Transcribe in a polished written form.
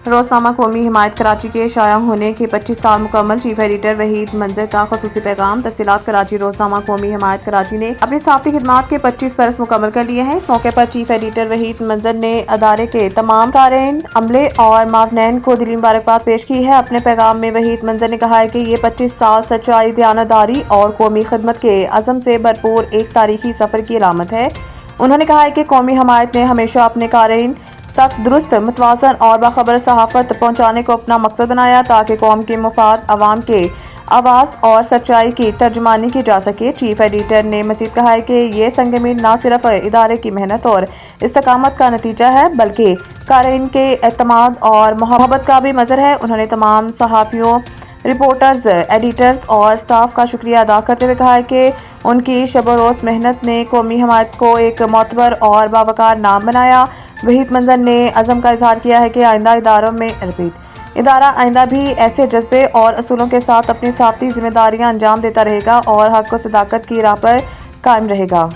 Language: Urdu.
روزنامہ قومی حمایت کراچی کے شائع ہونے کے 25 سال مکمل چیف ایڈیٹر وحید منظر کا خصوصی پیغام۔ تفصیلات۔ کراچی۔ روزنامہ قومی حمایت کراچی نے اپنی صحافتی خدمات کے 25 برس مکمل کر لیے ہیں۔ اس موقع پر چیف ایڈیٹر وحید منظر نے ادارے کے تمام قارئین، عملے اور معاونین کو دلی مبارکباد پیش کی ہے۔ اپنے پیغام میں وحید منظر نے کہا ہے کہ یہ 25 سال سچائی، دیانتداری اور قومی خدمت کے عزم سے بھرپور ایک تاریخی سفر کی علامت ہے۔ انہوں نے کہا ہے کہ قومی حمایت نے ہمیشہ اپنے قارئین تک درست، متوازن اور باخبر صحافت پہنچانے کو اپنا مقصد بنایا تاکہ قوم کے مفاد، عوام کے آواز اور سچائی کی ترجمانی کی جا سکے۔ چیف ایڈیٹر نے مزید کہا ہے کہ یہ سنگ میل نہ صرف ادارے کی محنت اور استقامت کا نتیجہ ہے بلکہ قارئین کے اعتماد اور محبت کا بھی مظہر ہے۔ انہوں نے تمام صحافیوں، رپورٹرز، ایڈیٹرز اور سٹاف کا شکریہ ادا کرتے ہوئے کہا ہے کہ ان کی شب و روز محنت نے قومی حمایت کو ایک معتبر اور باوقار نام بنایا۔ وحید منظر نے عزم کا اظہار کیا ہے کہ ادارہ آئندہ بھی ایسے جذبے اور اصولوں کے ساتھ اپنی صحافتی ذمہ داریاں انجام دیتا رہے گا اور حق و صداقت کی راہ پر قائم رہے گا۔